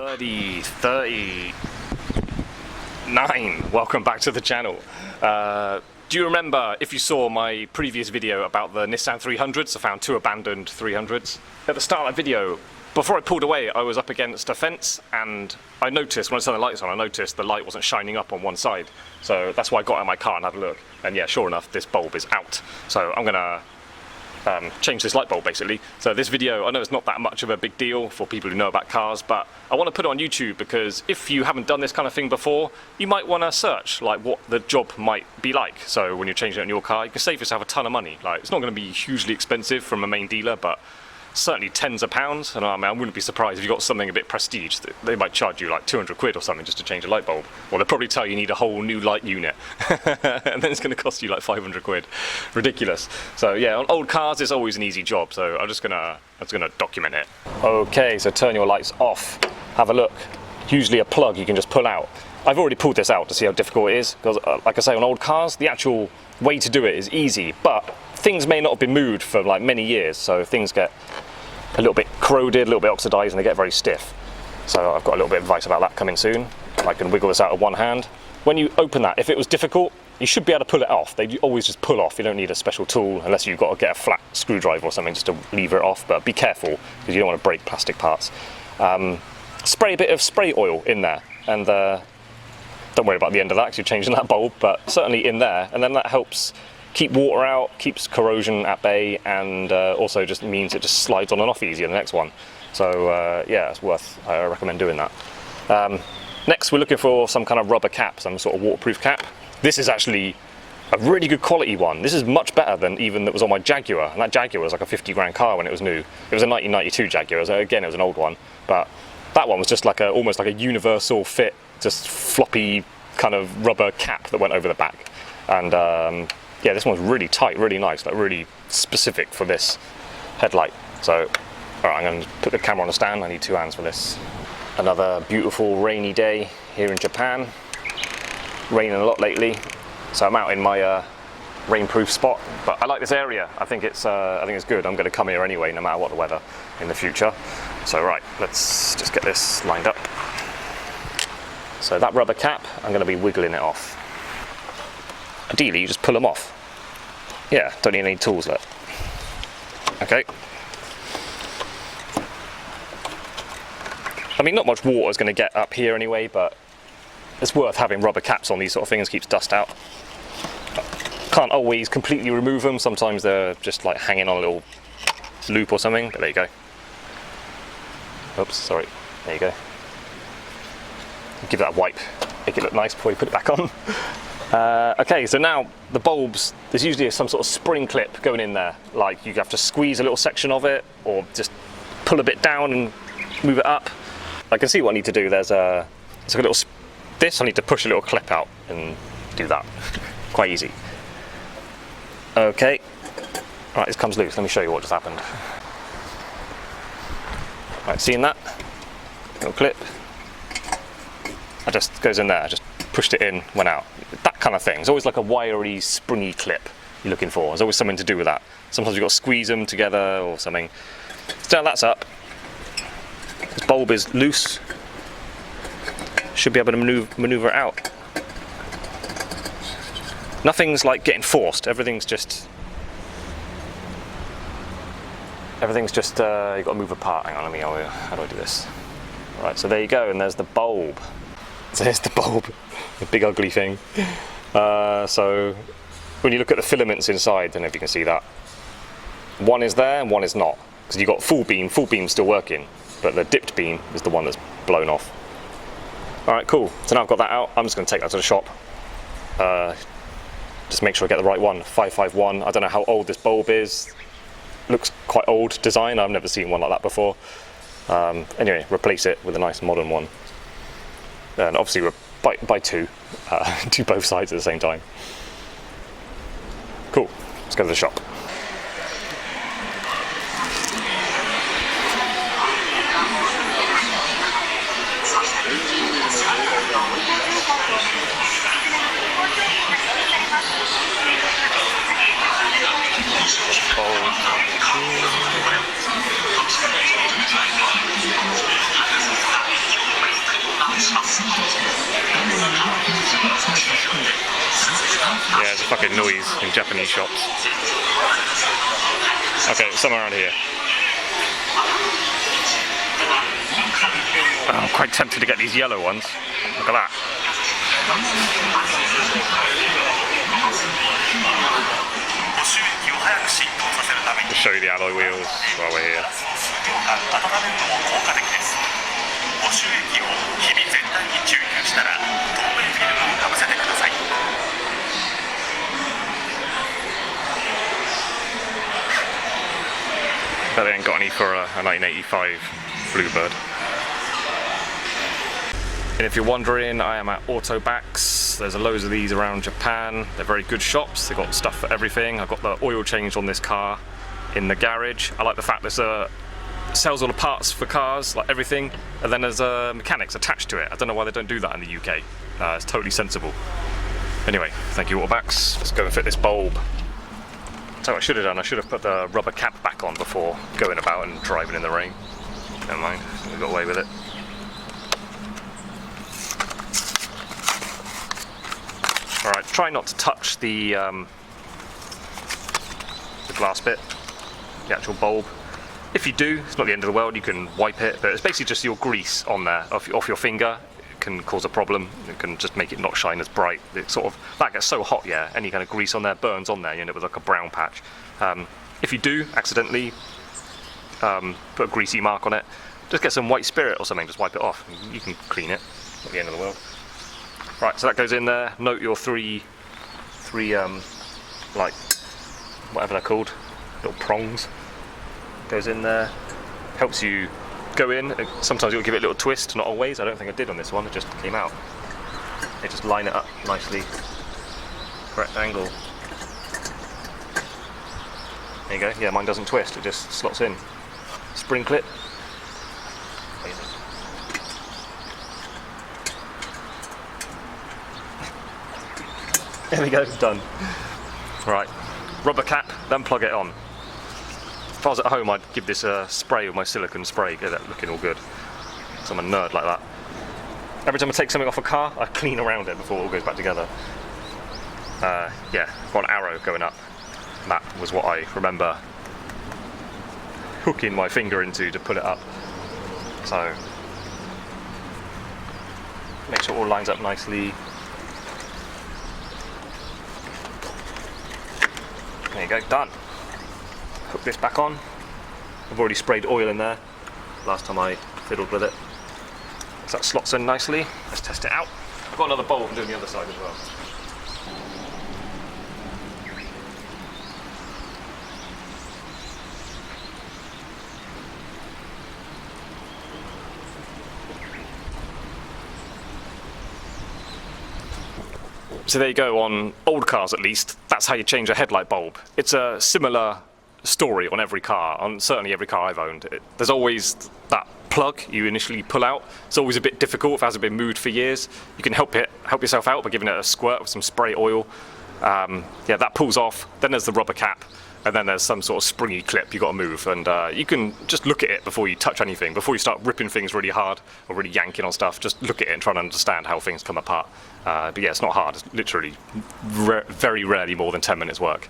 3039. Welcome back to the channel. Do you remember, if you saw my previous video about the Nissan 300s, I found two abandoned 300s. At the start of that video, before I pulled away, I was up against a fence and I noticed, when I turned the lights on, I noticed the light wasn't shining up on one side. So that's why I got out of my car and had a look. And yeah, sure enough, this bulb is out. So I'm gonna change this light bulb basically. So this video, I know it's not that much of a big deal for people who know about cars, but I want to put it on YouTube because if you haven't done this kind of thing before, you might want to search like what the job might be like. So when you're changing it in your car, you can save yourself a ton of money. Like, it's not going to be hugely expensive from a main dealer, but certainly tens of pounds. And I mean, I wouldn't be surprised if you got something a bit prestige. They might charge you like 200 quid or something just to change a light bulb. Or they'll probably tell you need a whole new light unit. And then it's going to cost you like 500 quid. Ridiculous. So yeah, on old cars it's always an easy job. So I'm just gonna document it. Okay, so turn your lights off. Have a look. Usually a plug you can just pull out. I've already pulled this out to see how difficult it is. Because like I say, on old cars, the actual way to do it is easy. But things may not have been moved for like many years. So things get a little bit corroded, a little bit oxidized, and they get very stiff. So I've got a little bit of advice about that coming soon. I can wiggle this out with one hand. When you open that, if it was difficult, you should be able to pull it off. They always just pull off. You don't need a special tool unless you've got to get a flat screwdriver or something just to lever it off, but be careful because you don't want to break plastic parts. Spray a bit of spray oil in there, and don't worry about the end of that because you're changing that bulb, but certainly in there, and then that helps keep water out, keeps corrosion at bay, and also just means it just slides on and off easier the next one. So yeah, it's worth, I recommend doing that. Next we're looking for some kind of rubber cap, some sort of waterproof cap. This is actually a really good quality one. This is much better than even that was on my Jaguar, and that Jaguar was like a 50 grand car when it was new. It was a 1992 Jaguar, so again it was an old one, but that one was just like almost like a universal fit, just floppy kind of rubber cap that went over the back. And yeah, this one's really tight, really nice, like really specific for this headlight. So, all right, I'm going to put the camera on a stand. I need two hands for this. Another beautiful rainy day here in Japan. Raining a lot lately, so I'm out in my rainproof spot. But I like this area. I think it's good. I'm going to come here anyway, no matter what the weather in the future. So right, let's just get this lined up. So that rubber cap, I'm going to be wiggling it off. Ideally, you just pull them off. Yeah, don't need any tools left. Okay. I mean, not much water is going to get up here anyway, but it's worth having rubber caps on these sort of things, keeps dust out. Can't always completely remove them, sometimes they're just like hanging on a little loop or something, but there you go. Oops, sorry, there you go. Give that a wipe, make it look nice before you put it back on. Okay, so now the bulbs, there's usually some sort of spring clip going in there, like you have to squeeze a little section of it or just pull a bit down and move it up. I can see what I need to do. There's a little, I need to push a little clip out and do that. Quite easy. Okay, right, this comes loose. Let me show you what just happened. Right, seeing that? Little clip. It just goes in there, I just pushed it in, went out. That kind of thing. It's always like a wiry, springy clip you're looking for. There's always something to do with that. Sometimes you've got to squeeze them together or something. So now that's up. This bulb is loose. Should be able to maneuver it out. Nothing's like getting forced. Everything's just you've got to move apart. Hang on, how do I do this? All right, so there you go, and there's the bulb. So there's the bulb, the big ugly thing. So when you look at the filaments inside, I don't know if you can see that. One is there and one is not. Because you've got full beam's still working, but the dipped beam is the one that's blown off. All right, cool. So now I've got that out, I'm just going to take that to the shop. Just make sure I get the right one, 551. I don't know how old this bulb is. Looks quite old design, I've never seen one like that before. Anyway, replace it with a nice modern one. And obviously buy two, do both sides at the same time. Cool, let's go to the shop. Yeah, there's a fucking noise in Japanese shops. Okay, somewhere around here. Oh, I'm quite tempted to get these yellow ones. Look at that. Just show you the alloy wheels while we're here. But they ain't got any for a 1985 Bluebird. And if you're wondering, I am at Autobacs. There's loads of these around Japan. They're very good shops. They've got stuff for everything. I've got the oil changed on this car in the garage. I like the fact there's sells all the parts for cars, like everything, and then there's mechanics attached to it. I don't know why they don't do that in the UK. It's totally sensible. Anyway, thank you Autobacs. Let's go and fit this bulb. So what I should have done, I should have put the rubber cap back on before going about and driving in the rain. Never mind, we got away with it. Alright, try not to touch the glass bit, the actual bulb. If you do, it's not the end of the world, you can wipe it, but it's basically just your grease on there, off your finger. It can cause a problem, it can just make it not shine as bright. It sort of, that gets so hot, yeah, any kind of grease on there burns on there, you end up with like a brown patch. If you do accidentally put a greasy mark on it, just get some white spirit or something, just wipe it off. You can clean it, not the end of the world. Right, so that goes in there. Note your three like, whatever they're called, little prongs. Goes in there, helps you go in. Sometimes you'll give it a little twist, not always. I don't think I did on this one, it just came out. They just line it up nicely, correct angle. There you go, yeah, mine doesn't twist, it just slots in. Spring clip. There we go, done. Right, rubber cap, then plug it on. If I was at home, I'd give this a spray with my silicone spray, get that looking all good. So I'm a nerd like that. Every time I take something off a car, I clean around it before it all goes back together. Yeah, got an arrow going up. That was what I remember hooking my finger into to pull it up. So, make sure it all lines up nicely. There you go, done. Hook this back on. I've already sprayed oil in there last time I fiddled with it. So that slots in nicely. Let's test it out. I've got another bulb doing the other side as well. So there you go, on old cars at least, that's how you change a headlight bulb. It's a similar story on every car, on certainly every car I've owned. There's always that plug you initially pull out. It's always a bit difficult if it hasn't been moved for years. You can help yourself out by giving it a squirt with some spray oil. Yeah, that pulls off. Then there's the rubber cap, and then there's some sort of springy clip you got to move. And you can just look at it before you touch anything, before you start ripping things really hard or really yanking on stuff. Just look at it and try to understand how things come apart. But yeah, it's not hard. It's literally very rarely more than 10 minutes work.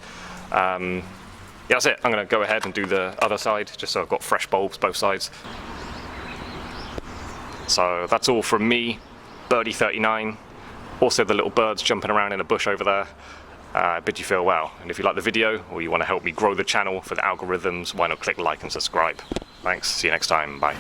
Yeah, that's it. I'm going to go ahead and do the other side, just so I've got fresh bulbs both sides. So that's all from me, Birdie 39. Also the little birds jumping around in a bush over there. I bid you farewell. And if you like the video, or you want to help me grow the channel for the algorithms, why not click like and subscribe. Thanks, see you next time, bye.